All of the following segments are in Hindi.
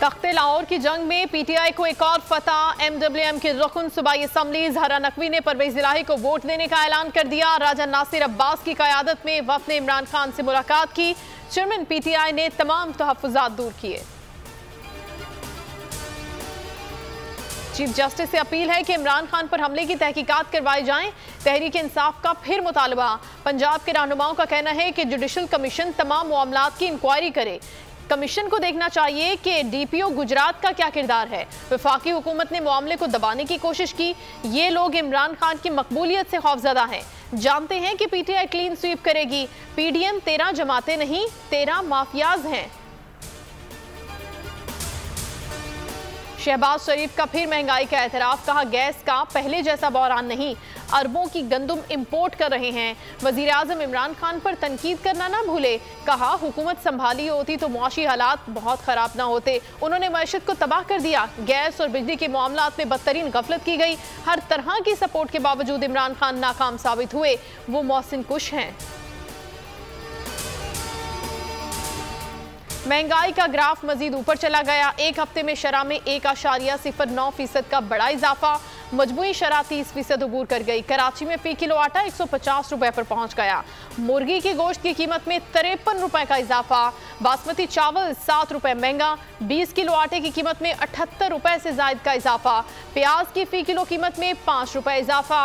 तख्ते लाहौर की जंग में पीटीआई को एक और फतह। एमडब्ल्यूएम के रुकन सूबाई असम्बली जहरा नकवी ने परवेज इलाही को वोट देने का ऐलान कर दिया। राजा नासिर अब्बास की क़यादत में वफ़द ने इमरान खान से मुलाकात की। चेयरमैन पीटीआई ने तमाम तहफ़्फ़ुज़ात दूर किए। चीफ जस्टिस से अपील है कि इमरान खान पर हमले की तहकीकात करवाई जाएं। तहरीक इंसाफ का फिर मुतालबा। पंजाब के रहनुमाओं का कहना है कि जुडिशल कमीशन तमाम मामलात की इंक्वायरी करे। कमीशन को देखना चाहिए कि डीपीओ गुजरात का क्या किरदार है। वफाकी हुकूमत ने मामले को दबाने की कोशिश की। ये लोग इमरान खान की मकबूलियत से खौफजदा हैं। जानते हैं कि पीटीआई क्लीन स्वीप करेगी। पीडीएम 13 जमातें नहीं 13 माफियाज हैं। शहबाज शरीफ का फिर महंगाई का एतराफ। कहा गैस का पहले जैसा बहरान नहीं, अरबों की गंदुम इंपोर्ट कर रहे हैं। वजीर आजम इमरान खान पर तनकीद करना ना भूले। कहा हुकूमत संभाली होती तो मुआशी हालात बहुत खराब ना होते। उन्होंने मईशत को तबाह कर दिया। गैस और बिजली के मामलात में बदतरीन गफलत की गई। हर तरह की सपोर्ट के बावजूद इमरान खान नाकाम साबित हुए। वो मोहसिन कुश हैं। महंगाई का ग्राफ मजीद ऊपर चला गया। एक हफ्ते में शरह में 1.09% का बड़ा इजाफा। मजमूई शरह 30% अबूर कर गई। कराची में फी किलो आटा 150 रुपए पर पहुंच गया। मुर्गी के गोश्त की कीमत में 53 रुपए का इजाफा। बासमती चावल 7 रुपए महंगा। 20 किलो आटे की कीमत में 78 रुपए से जायद का इजाफा। प्याज की फी किलो कीमत में 5 रुपए इजाफा।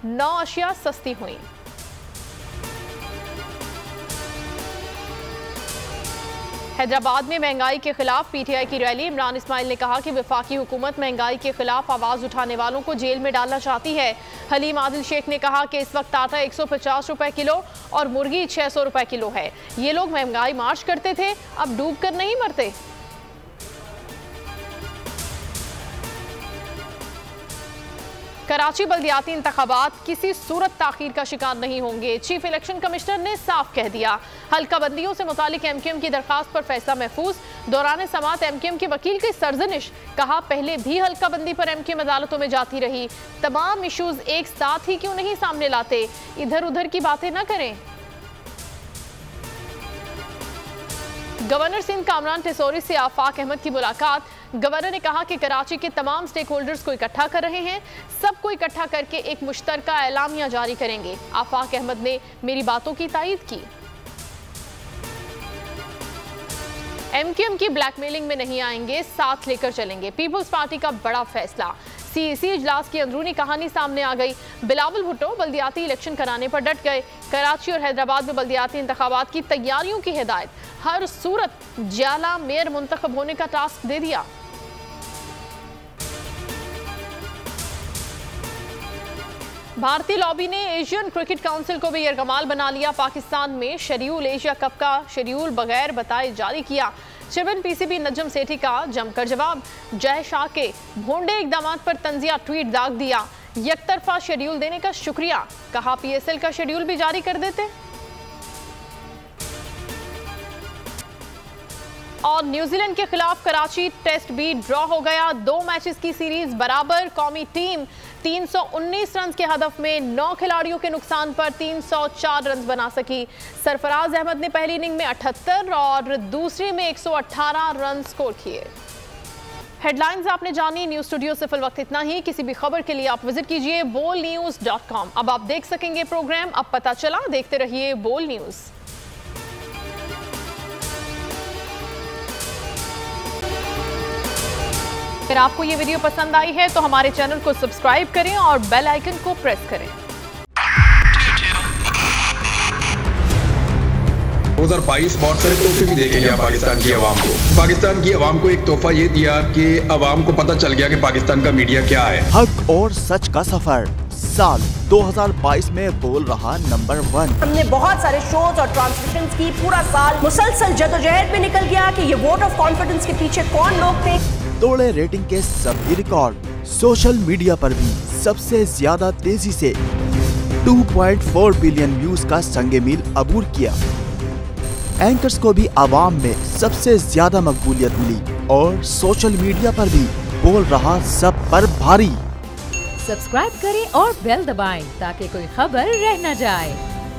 9 अशिया सस्ती हुई। हैदराबाद में महंगाई के खिलाफ पीटीआई की रैली। इमरान इस्माइल ने कहा कि वफाकी हुकूमत महंगाई के खिलाफ आवाज उठाने वालों को जेल में डालना चाहती है। हलीम आदिल शेख ने कहा कि इस वक्त आटा 150 रुपए किलो और मुर्गी 600 रुपए किलो है। ये लोग महंगाई मार्च करते थे, अब डूब कर नहीं मरते। कराची बल्दियाती इंतखाबात किसी सूरत ताखीर का शिकार नहीं होंगे। चीफ इलेक्शन कमिश्नर ने साफ कह दिया। हल्का बंदियों से मुतालिक एमक्यूएम की दरखास्त पर फैसला महफूज। दौरान समात एमक्यूएम के वकील की सरजनिश। कहा पहले भी हल्का बंदी पर एमक्यूएम अदालतों में जाती रही। तमाम इशूज एक साथ ही क्यों नहीं सामने लाते। इधर उधर की बातें न करें। गवर्नर सिंध कामरान टेसोरी से आफाक अहमद की मुलाकात। गवर्नर ने कहा कि कराची के तमाम स्टेक होल्डर्स को इकट्ठा कर रहे हैं। सबको इकट्ठा करके एक मुश्तरका एलामिया जारी करेंगे। आफाक अहमद ने मेरी बातों की तायीद की। एमक्यूएम की ब्लैकमेलिंग में नहीं आएंगे, साथ लेकर चलेंगे। पीपुल्स पार्टी का बड़ा फैसला। सीईसी इजलास की अंदरूनी कहानी सामने आ गई। बिलावल भुट्टो बल्दियाती इलेक्शन कराने पर डट गए। कराची और हैदराबाद में बल्दियाती इंतखाबात की तैयारियों की हिदायत। हर सूरत जिला मेयर मुंतखब होने का टास्क दे दिया। भारतीय लॉबी ने एशियन क्रिकेट काउंसिल को भी यरगमाल बना लिया। पाकिस्तान में शेड्यूल एशिया कप का शेड्यूल बगैर बताए जारी किया। चेयरमैन पीसीबी नजम सेठी का जमकर जवाब। जय शाह के भोंडे इकदाम पर तंजिया ट्वीट दाग दिया। यकतरफा शेड्यूल देने का शुक्रिया। कहा पीएसएल का शेड्यूल भी जारी कर देते। और न्यूजीलैंड के खिलाफ कराची टेस्ट भी ड्रॉ हो गया। 2 मैचेस की सीरीज बराबर। कौमी टीम 319 रन के हदफ में 9 खिलाड़ियों के नुकसान पर 304 रन बना सकी। सरफराज अहमद ने पहली इनिंग में 78 और दूसरी में 118 रन स्कोर किए। हेडलाइंस आपने जानी। न्यूज स्टूडियो से फिल वक्त इतना ही। किसी भी खबर के लिए आप विजिट कीजिए bolnews.com। अब आप देख सकेंगे प्रोग्राम। अब पता चला, देखते रहिए बोल न्यूज। अगर आपको ये वीडियो पसंद आई है तो हमारे चैनल को सब्सक्राइब करें और बेल आइकन को प्रेस करें। 2022 बहुत सारे तोहफे भी देके गया पाकिस्तान की आवाम को। पाकिस्तान की आवाम को एक तोहफा ये दिया कि आवाम को पता चल गया कि पाकिस्तान का मीडिया क्या है। हक और सच का सफर साल 2022 में बोल रहा नंबर 1। हमने बहुत सारे शोज और ट्रांसमिशंस की। पूरा साल मुसलसल जदोजहद में निकल गया कि ये वोट ऑफ कॉन्फिडेंस के पीछे कौन लोग थे। तोड़े रेटिंग के सभी रिकॉर्ड। सोशल मीडिया पर भी सबसे ज्यादा तेजी से 2.4 बिलियन व्यूज का संगे मील अबूर किया। एंकर्स को भी आवाम में सबसे ज्यादा मकबूलियत मिली और सोशल मीडिया पर भी बोल रहा सब पर भारी। सब्सक्राइब करें और बेल दबाएं ताकि कोई खबर रह न जाए।